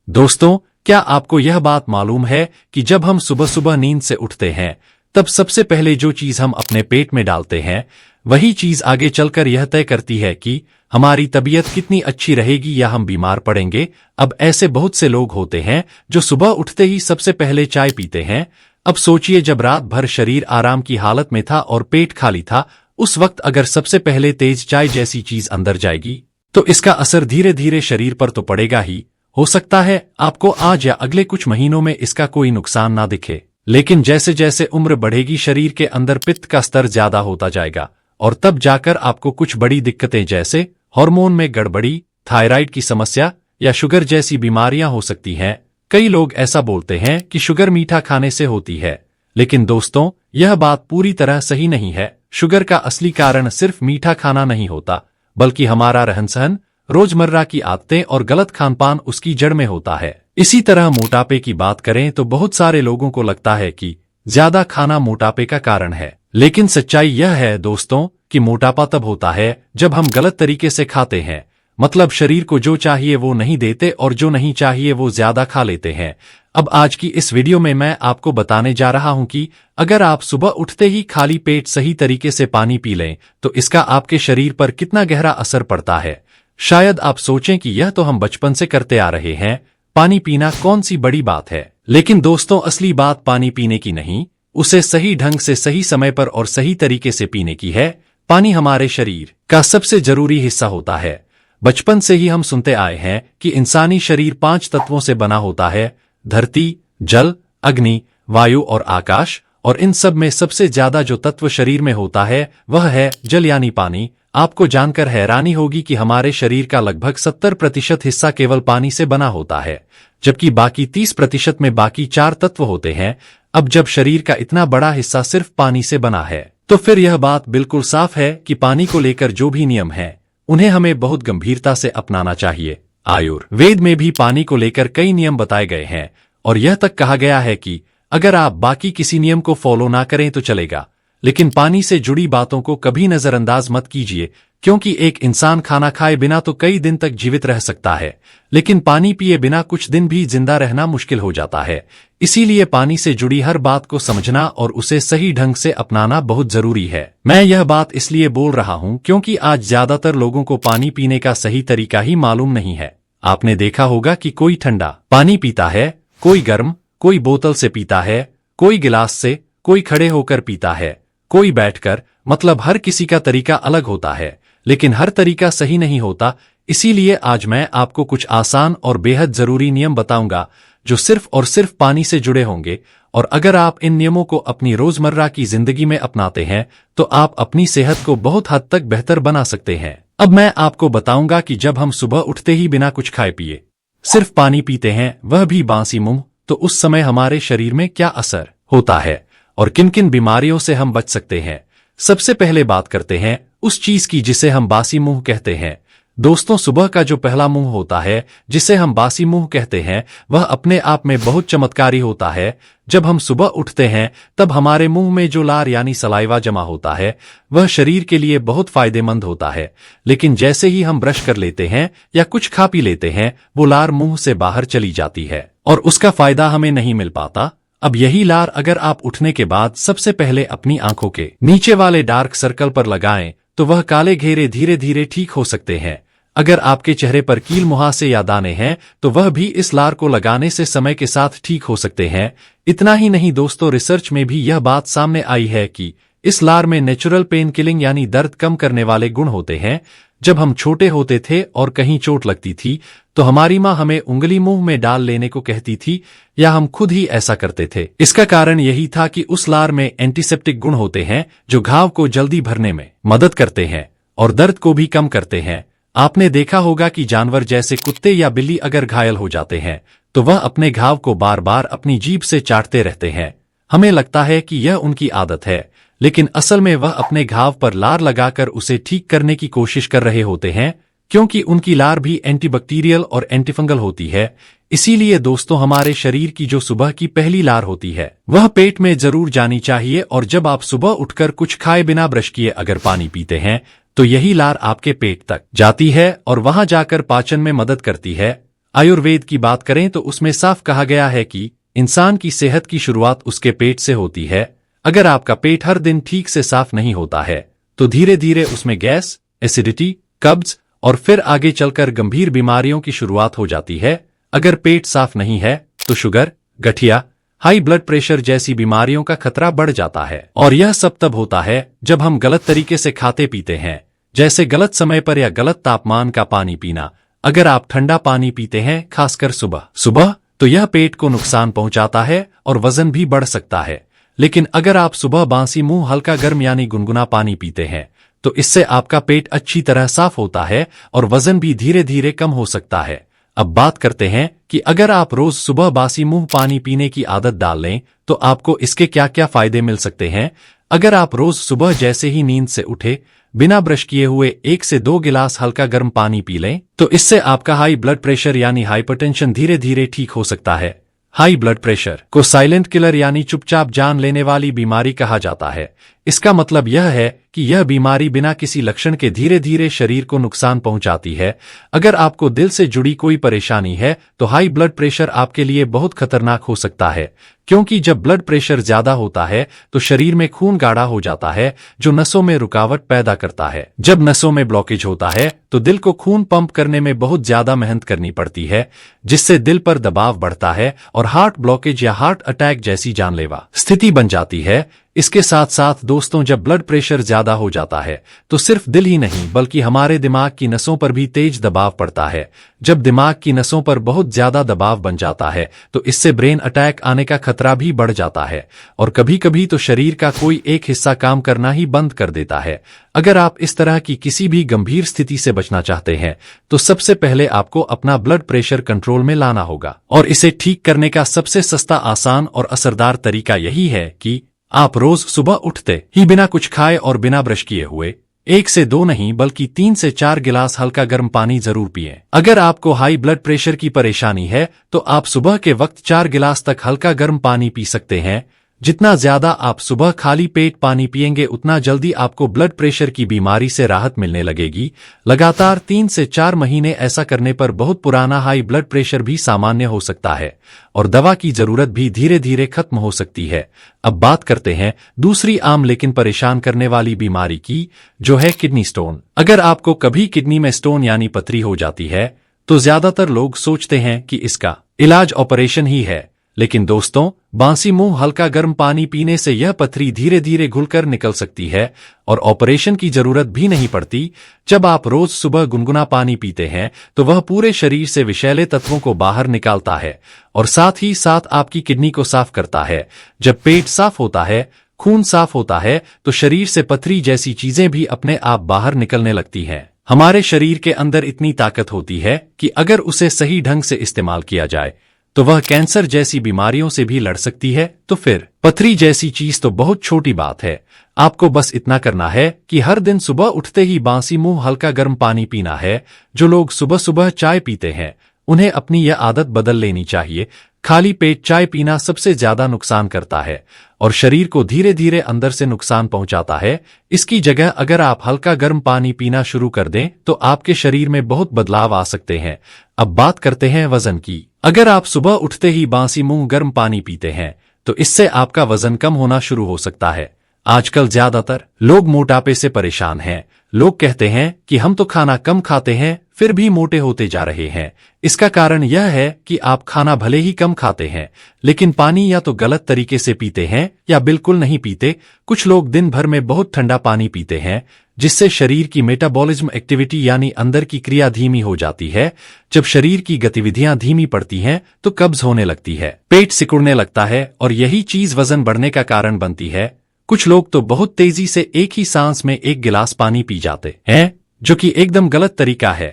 दोस्तों, क्या आपको यह बात मालूम है कि जब हम सुबह सुबह नींद से उठते हैं तब सबसे पहले जो चीज हम अपने पेट में डालते हैं वही चीज आगे चलकर यह तय करती है कि हमारी तबीयत कितनी अच्छी रहेगी या हम बीमार पड़ेंगे। अब ऐसे बहुत से लोग होते हैं जो सुबह उठते ही सबसे पहले चाय पीते हैं। अब सोचिए, जब रात भर शरीर आराम की हालत में था और पेट खाली था, उस वक्त अगर सबसे पहले तेज चाय जैसी चीज अंदर जाएगी तो इसका असर धीरे धीरे शरीर पर तो पड़ेगा ही। हो सकता है आपको आज या अगले कुछ महीनों में इसका कोई नुकसान ना दिखे, लेकिन जैसे जैसे उम्र बढ़ेगी शरीर के अंदर पित्त का स्तर ज्यादा होता जाएगा और तब जाकर आपको कुछ बड़ी दिक्कतें जैसे हार्मोन में गड़बड़ी, थायराइड की समस्या या शुगर जैसी बीमारियां हो सकती हैं। कई लोग ऐसा बोलते हैं कि शुगर मीठा खाने से होती है, लेकिन दोस्तों यह बात पूरी तरह सही नहीं है। शुगर का असली कारण सिर्फ मीठा खाना नहीं होता, बल्कि हमारा रहन सहन, रोजमर्रा की आदतें और गलत खानपान उसकी जड़ में होता है। इसी तरह मोटापे की बात करें तो बहुत सारे लोगों को लगता है कि ज्यादा खाना मोटापे का कारण है, लेकिन सच्चाई यह है दोस्तों कि मोटापा तब होता है जब हम गलत तरीके से खाते हैं। मतलब शरीर को जो चाहिए वो नहीं देते और जो नहीं चाहिए वो ज्यादा खा लेते हैं। अब आज की इस वीडियो में मैं आपको बताने जा रहा हूं कि अगर आप सुबह उठते ही खाली पेट सही तरीके से पानी पी लें तो इसका आपके शरीर पर कितना गहरा असर पड़ता है। शायद आप सोचें कि यह तो हम बचपन से करते आ रहे हैं, पानी पीना कौन सी बड़ी बात है। लेकिन दोस्तों, असली बात पानी पीने की नहीं, उसे सही ढंग से सही समय पर और सही तरीके से पीने की है। पानी हमारे शरीर का सबसे जरूरी हिस्सा होता है। बचपन से ही हम सुनते आए हैं कि इंसानी शरीर 5 तत्वों से बना होता है: धरती, जल, अग्नि, वायु और आकाश। और इन सब में सबसे ज्यादा जो तत्व शरीर में होता है वह है जल यानी पानी। आपको जानकर हैरानी होगी कि हमारे शरीर का लगभग 70% हिस्सा केवल पानी से बना होता है, जबकि बाकी 30% में बाकी 4 तत्व होते हैं। अब जब शरीर का इतना बड़ा हिस्सा सिर्फ पानी से बना है तो फिर यह बात बिल्कुल साफ है कि पानी को लेकर जो भी नियम हैं उन्हें हमें बहुत गंभीरता से अपनाना चाहिए। आयुर्वेद में भी पानी को लेकर कई नियम बताए गए हैं और यह तक कहा गया है कि अगर आप बाकी किसी नियम को फॉलो ना करें तो चलेगा, लेकिन पानी से जुड़ी बातों को कभी नजरअंदाज मत कीजिए, क्योंकि एक इंसान खाना खाए बिना तो कई दिन तक जीवित रह सकता है, लेकिन पानी पिए बिना कुछ दिन भी जिंदा रहना मुश्किल हो जाता है। इसीलिए पानी से जुड़ी हर बात को समझना और उसे सही ढंग से अपनाना बहुत जरूरी है। मैं यह बात इसलिए बोल रहा हूं क्योंकि आज ज्यादातर लोगों को पानी पीने का सही तरीका ही मालूम नहीं है। आपने देखा होगा कि कोई ठंडा पानी पीता है, कोई गर्म, कोई बोतल से पीता है, कोई गिलास से, कोई खड़े होकर पीता है, कोई बैठकर। मतलब हर किसी का तरीका अलग होता है, लेकिन हर तरीका सही नहीं होता। इसीलिए आज मैं आपको कुछ आसान और बेहद जरूरी नियम बताऊंगा जो सिर्फ और सिर्फ पानी से जुड़े होंगे। और अगर आप इन नियमों को अपनी रोजमर्रा की जिंदगी में अपनाते हैं तो आप अपनी सेहत को बहुत हद तक बेहतर बना सकते हैं। अब मैं आपको बताऊंगा कि जब हम सुबह उठते ही बिना कुछ खाए पिए सिर्फ पानी पीते हैं, वह भी बासी मुंह, तो उस समय हमारे शरीर में क्या असर होता है और किन किन बीमारियों से हम बच सकते हैं। सबसे पहले बात करते हैं उस चीज की जिसे हम बासी मुंह कहते हैं। दोस्तों, सुबह का जो पहला मुंह होता है जिसे हम बासी मुंह कहते हैं वह अपने आप में बहुत चमत्कारी होता है। जब हम सुबह उठते हैं तब हमारे मुंह में जो लार यानी सलाइवा जमा होता है वह शरीर के लिए बहुत फायदेमंद होता है, लेकिन जैसे ही हम ब्रश कर लेते हैं या कुछ खा पी लेते हैं वो लार मुंह से बाहर चली जाती है और उसका फायदा हमें नहीं मिल पाता। अब यही लार अगर आप उठने के बाद सबसे पहले अपनी आंखों के नीचे वाले डार्क सर्कल पर लगाएं तो वह काले घेरे धीरे धीरे ठीक हो सकते हैं। अगर आपके चेहरे पर कील मुहासे या दाने हैं तो वह भी इस लार को लगाने से समय के साथ ठीक हो सकते हैं। इतना ही नहीं दोस्तों, रिसर्च में भी यह बात सामने आई है कि इस लार में नेचुरल पेन किलिंग यानी दर्द कम करने वाले गुण होते हैं। जब हम छोटे होते थे और कहीं चोट लगती थी तो हमारी माँ हमें उंगली मुंह में डाल लेने को कहती थी या हम खुद ही ऐसा करते थे। इसका कारण यही था कि उस लार में एंटीसेप्टिक गुण होते हैं जो घाव को जल्दी भरने में मदद करते हैं और दर्द को भी कम करते हैं। आपने देखा होगा कि जानवर जैसे कुत्ते या बिल्ली अगर घायल हो जाते हैं तो वह अपने घाव को बार बार अपनी जीभ से चाटते रहते हैं। हमें लगता है कि यह उनकी आदत है, लेकिन असल में वह अपने घाव पर लार लगाकर उसे ठीक करने की कोशिश कर रहे होते हैं, क्योंकि उनकी लार भी एंटीबैक्टीरियल और एंटीफंगल होती है। इसीलिए दोस्तों, हमारे शरीर की जो सुबह की पहली लार होती है वह पेट में जरूर जानी चाहिए। और जब आप सुबह उठकर कुछ खाए बिना ब्रश किए अगर पानी पीते हैं तो यही लार आपके पेट तक जाती है और वहां जाकर पाचन में मदद करती है। आयुर्वेद की बात करें तो उसमें साफ कहा गया है कि इंसान की सेहत की शुरुआत उसके पेट से होती है। अगर आपका पेट हर दिन ठीक से साफ नहीं होता है तो धीरे धीरे उसमें गैस, एसिडिटी, कब्ज और फिर आगे चलकर गंभीर बीमारियों की शुरुआत हो जाती है। अगर पेट साफ नहीं है तो शुगर, गठिया, हाई ब्लड प्रेशर जैसी बीमारियों का खतरा बढ़ जाता है। और यह सब तब होता है जब हम गलत तरीके से खाते पीते हैं, जैसे गलत समय पर या गलत तापमान का पानी पीना। अगर आप ठंडा पानी पीते हैं, खासकर सुबह सुबह, तो यह पेट को नुकसान पहुंचाता है और वजन भी बढ़ सकता है। लेकिन अगर आप सुबह बासी मुंह हल्का गर्म यानी गुनगुना पानी पीते हैं तो इससे आपका पेट अच्छी तरह साफ होता है और वजन भी धीरे धीरे कम हो सकता है। अब बात करते हैं कि अगर आप रोज सुबह बासी मुंह पानी पीने की आदत डाल लें तो आपको इसके क्या क्या फायदे मिल सकते हैं। अगर आप रोज सुबह जैसे ही नींद से उठे बिना ब्रश किए हुए 1 से 2 गिलास हल्का गर्म पानी पी लें तो इससे आपका हाई ब्लड प्रेशर यानी हाइपरटेंशन धीरे धीरे ठीक हो सकता है। हाई ब्लड प्रेशर को साइलेंट किलर यानी चुपचाप जान लेने वाली बीमारी कहा जाता है। इसका मतलब यह है कि यह बीमारी बिना किसी लक्षण के धीरे धीरे शरीर को नुकसान पहुंचाती है। अगर आपको दिल से जुड़ी कोई परेशानी है तो हाई ब्लड प्रेशर आपके लिए बहुत खतरनाक हो सकता है, क्योंकि जब ब्लड प्रेशर ज्यादा होता है तो शरीर में खून गाढ़ा हो जाता है जो नसों में रुकावट पैदा करता है। जब नसों में ब्लॉकेज होता है तो दिल को खून पंप करने में बहुत ज्यादा मेहनत करनी पड़ती है, जिससे दिल पर दबाव बढ़ता है और हार्ट ब्लॉकेज या हार्ट अटैक जैसी जानलेवा स्थिति बन जाती है। इसके साथ साथ दोस्तों, जब ब्लड प्रेशर ज्यादा हो जाता है तो सिर्फ दिल ही नहीं बल्कि हमारे दिमाग की नसों पर भी तेज दबाव पड़ता है। जब दिमाग की नसों पर बहुत ज्यादा दबाव बन जाता है तो इससे ब्रेन अटैक आने का खतरा भी बढ़ जाता है और कभी कभी तो शरीर का कोई एक हिस्सा काम करना ही बंद कर देता है। अगर आप इस तरह की किसी भी गंभीर स्थिति से बचना चाहते हैं तो सबसे पहले आपको अपना ब्लड प्रेशर कंट्रोल में लाना होगा। और इसे ठीक करने का सबसे सस्ता, आसान और असरदार तरीका यही है कि आप रोज सुबह उठते ही बिना कुछ खाए और बिना ब्रश किए हुए 1 से 2 नहीं बल्कि 3 से 4 गिलास हल्का गर्म पानी जरूर पिएं। अगर आपको हाई ब्लड प्रेशर की परेशानी है तो आप सुबह के वक्त 4 गिलास तक हल्का गर्म पानी पी सकते हैं। जितना ज्यादा आप सुबह खाली पेट पानी पिएंगे उतना जल्दी आपको ब्लड प्रेशर की बीमारी से राहत मिलने लगेगी। लगातार 3 से 4 महीने ऐसा करने पर बहुत पुराना हाई ब्लड प्रेशर भी सामान्य हो सकता है और दवा की जरूरत भी धीरे धीरे खत्म हो सकती है। अब बात करते हैं दूसरी आम लेकिन परेशान करने वाली बीमारी की, जो है किडनी स्टोन। अगर आपको कभी किडनी में स्टोन यानी पथरी हो जाती है तो ज्यादातर लोग सोचते हैं कि इसका इलाज ऑपरेशन ही है। लेकिन दोस्तों, बासी मुंह हल्का गर्म पानी पीने से यह पथरी धीरे धीरे घुलकर निकल सकती है और ऑपरेशन की जरूरत भी नहीं पड़ती। जब आप रोज सुबह गुनगुना पानी पीते हैं तो वह पूरे शरीर से विषैले तत्वों को बाहर निकालता है और साथ ही साथ आपकी किडनी को साफ करता है। जब पेट साफ होता है, खून साफ होता है तो शरीर से पथरी जैसी चीजें भी अपने आप बाहर निकलने लगती हैं। हमारे शरीर के अंदर इतनी ताकत होती है कि अगर उसे सही ढंग से इस्तेमाल किया जाए तो वह कैंसर जैसी बीमारियों से भी लड़ सकती है। तो फिर पथरी जैसी चीज तो बहुत छोटी बात है। आपको बस इतना करना है कि हर दिन सुबह उठते ही बासी मुंह हल्का गर्म पानी पीना है। जो लोग सुबह सुबह चाय पीते हैं उन्हें अपनी यह आदत बदल लेनी चाहिए। खाली पेट चाय पीना सबसे ज्यादा नुकसान करता है और शरीर को धीरे धीरे अंदर से नुकसान पहुंचाता है। इसकी जगह अगर आप हल्का गर्म पानी पीना शुरू कर दें तो आपके शरीर में बहुत बदलाव आ सकते हैं। अब बात करते हैं वजन की। अगर आप सुबह उठते ही बासी मुंह गर्म पानी पीते हैं तो इससे आपका वजन कम होना शुरू हो सकता है। आजकल ज्यादातर लोग मोटापे से परेशान हैं। लोग कहते हैं कि हम तो खाना कम खाते हैं फिर भी मोटे होते जा रहे हैं। इसका कारण यह है कि आप खाना भले ही कम खाते हैं लेकिन पानी या तो गलत तरीके से पीते हैं या बिल्कुल नहीं पीते। कुछ लोग दिन भर में बहुत ठंडा पानी पीते हैं जिससे शरीर की मेटाबॉलिज्म एक्टिविटी यानी अंदर की क्रिया धीमी हो जाती है। जब शरीर की गतिविधियां धीमी पड़ती हैं तो कब्ज होने लगती है, पेट सिकुड़ने लगता है और यही चीज वजन बढ़ने का कारण बनती है। कुछ लोग तो बहुत तेजी से एक ही सांस में 1 गिलास पानी पी जाते हैं, जो कि एकदम गलत तरीका है।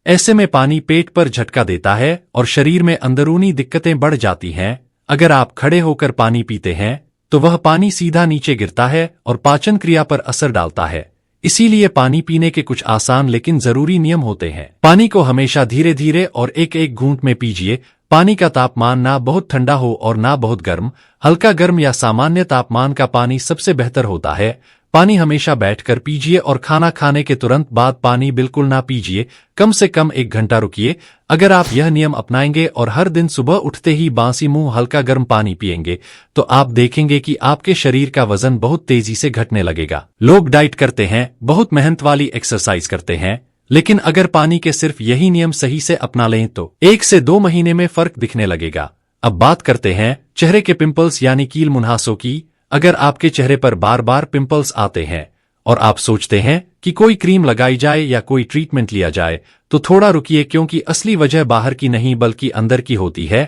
ऐसे में पानी पेट पर झटका देता है और शरीर में अंदरूनी दिक्कतें बढ़ जाती हैं। अगर आप खड़े होकर पानी पीते हैं तो वह पानी सीधा नीचे गिरता है और पाचन क्रिया पर असर डालता है। इसीलिए पानी पीने के कुछ आसान लेकिन जरूरी नियम होते हैं। पानी को हमेशा धीरे धीरे और एक एक घूंट में पीजिए। पानी का तापमान ना बहुत ठंडा हो और ना बहुत गर्म। हल्का गर्म या सामान्य तापमान का पानी सबसे बेहतर होता है। पानी हमेशा बैठकर पीजिए और खाना खाने के तुरंत बाद पानी बिल्कुल ना पीजिए, कम से कम 1 घंटा रुकिए। अगर आप यह नियम अपनाएंगे और हर दिन सुबह उठते ही बासी मुंह हल्का गर्म पानी पिएंगे तो आप देखेंगे कि आपके शरीर का वजन बहुत तेजी से घटने लगेगा। लोग डाइट करते हैं, बहुत मेहनत वाली एक्सरसाइज करते हैं, लेकिन अगर पानी के सिर्फ यही नियम सही से अपना लें तो 1 से 2 महीने में फर्क दिखने लगेगा। अब बात करते हैं चेहरे के पिंपल्स यानी कील मुंहासों की। अगर आपके चेहरे पर बार बार पिंपल्स आते हैं और आप सोचते हैं कि कोई क्रीम लगाई जाए या कोई ट्रीटमेंट लिया जाए, तो थोड़ा रुकिए, क्योंकि असली वजह बाहर की नहीं बल्कि अंदर की होती है,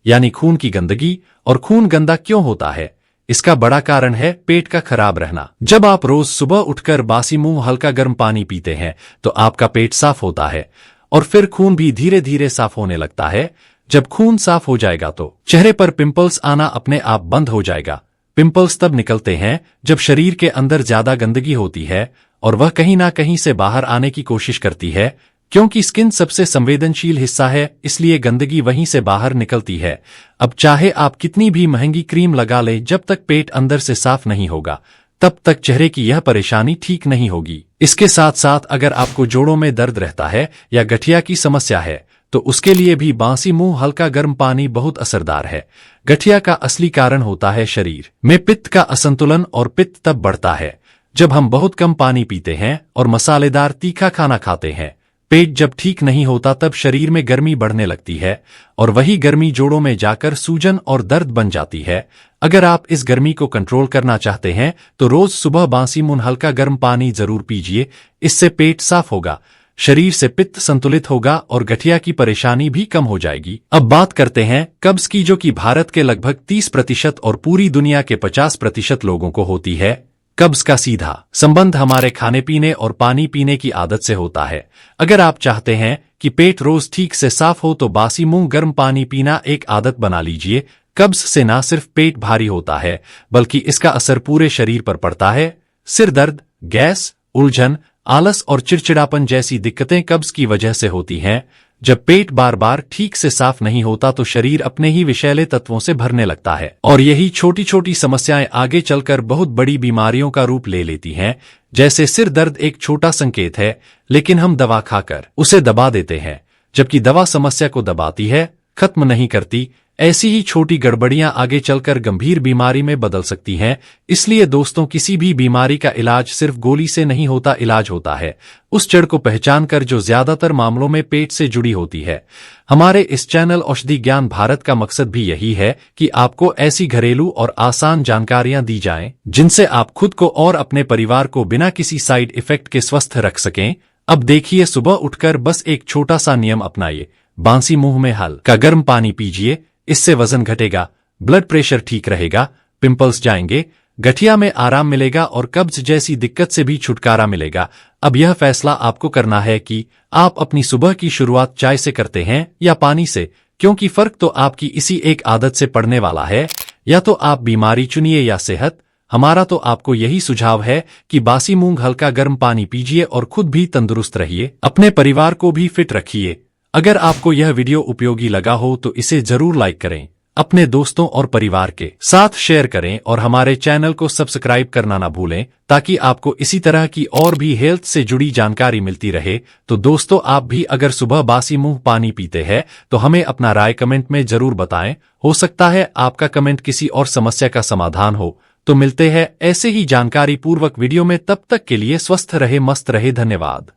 यानी खून की गंदगी। और खून गंदा क्यों होता है? इसका बड़ा कारण है पेट का खराब रहना। जब आप रोज सुबह उठकर बासी मुंह हल्का गर्म पानी पीते हैं तो आपका पेट साफ होता है और फिर खून भी धीरे धीरे साफ होने लगता है। जब खून साफ हो जाएगा तो चेहरे पर पिंपल्स आना अपने आप बंद हो जाएगा। पिंपल्स तब निकलते हैं जब शरीर के अंदर ज्यादा गंदगी होती है और वह कहीं ना कहीं से बाहर आने की कोशिश करती है, क्योंकि स्किन सबसे संवेदनशील हिस्सा है, इसलिए गंदगी वहीं से बाहर निकलती है। अब चाहे आप कितनी भी महंगी क्रीम लगा लें, जब तक पेट अंदर से साफ नहीं होगा तब तक चेहरे की यह परेशानी ठीक नहीं होगी। इसके साथ साथ अगर आपको जोड़ों में दर्द रहता है या गठिया की समस्या है तो उसके लिए भी बासी मुंह हल्का गर्म पानी बहुत असरदार है। गठिया का असली कारण होता है शरीर में पित्त का असंतुलन, और पित्त तब बढ़ता है जब हम बहुत कम पानी पीते हैं और मसालेदार तीखा खाना खाते हैं। पेट जब ठीक नहीं होता तब शरीर में गर्मी बढ़ने लगती है और वही गर्मी जोड़ों में जाकर सूजन और दर्द बन जाती है। अगर आप इस गर्मी को कंट्रोल करना चाहते हैं तो रोज सुबह बासी मुंह हल्का गर्म पानी जरूर पीजिए। इससे पेट साफ होगा, शरीर से पित्त संतुलित होगा और गठिया की परेशानी भी कम हो जाएगी। अब बात करते हैं कब्ज की, जो कि भारत के लगभग 30% और पूरी दुनिया के 50% लोगों को होती है। कब्ज का सीधा संबंध हमारे खाने पीने और पानी पीने की आदत से होता है। अगर आप चाहते हैं कि पेट रोज ठीक से साफ हो तो बासी मुंह गर्म पानी पीना एक आदत बना लीजिए। कब्ज से न सिर्फ पेट भारी होता है बल्कि इसका असर पूरे शरीर पर पड़ता है। सिर दर्द, गैस, उलझन, आलस और चिड़चिड़ापन जैसी दिक्कतें कब्ज की वजह से होती हैं। जब पेट बार बार ठीक से साफ नहीं होता तो शरीर अपने ही विषैले तत्वों से भरने लगता है और यही छोटी छोटी समस्याएं आगे चलकर बहुत बड़ी बीमारियों का रूप ले लेती हैं। जैसे सिर दर्द एक छोटा संकेत है, लेकिन हम दवा खाकर उसे दबा देते हैं, जबकि दवा समस्या को दबाती है, खत्म नहीं करती। ऐसी ही छोटी गड़बड़ियां आगे चलकर गंभीर बीमारी में बदल सकती हैं। इसलिए दोस्तों, किसी भी बीमारी का इलाज सिर्फ गोली से नहीं होता, इलाज होता है उस जड़ को पहचान कर जो ज्यादातर मामलों में पेट से जुड़ी होती है। हमारे इस चैनल औषधि ज्ञान भारत का मकसद भी यही है कि आपको ऐसी घरेलू और आसान जानकारियां दी जाएं जिनसे आप खुद को और अपने परिवार को बिना किसी साइड इफेक्ट के स्वस्थ रख सकें। अब देखिए, सुबह उठकर बस एक छोटा सा नियम अपनाइए। बासी मुंह में हल्का गर्म पानी पीजिए, इससे वजन घटेगा, ब्लड प्रेशर ठीक रहेगा, पिंपल्स जाएंगे, गठिया में आराम मिलेगा और कब्ज जैसी दिक्कत से भी छुटकारा मिलेगा। अब यह फैसला आपको करना है कि आप अपनी सुबह की शुरुआत चाय से करते हैं या पानी से, क्योंकि फर्क तो आपकी इसी एक आदत से पड़ने वाला है। या तो आप बीमारी चुनिए या सेहत। हमारा तो आपको यही सुझाव है कि बासी मूंग हल्का गर्म पानी पीजिए और खुद भी तंदुरुस्त रहिए, अपने परिवार को भी फिट रखिए। अगर आपको यह वीडियो उपयोगी लगा हो तो इसे जरूर लाइक करें, अपने दोस्तों और परिवार के साथ शेयर करें और हमारे चैनल को सब्सक्राइब करना ना भूलें, ताकि आपको इसी तरह की और भी हेल्थ से जुड़ी जानकारी मिलती रहे। तो दोस्तों, आप भी अगर सुबह बासी मुंह पानी पीते हैं तो हमें अपना राय कमेंट में जरूर बताएं। हो सकता है आपका कमेंट किसी और समस्या का समाधान हो। तो मिलते हैं ऐसे ही जानकारी पूर्वक वीडियो में, तब तक के लिए स्वस्थ रहे, मस्त रहे। धन्यवाद।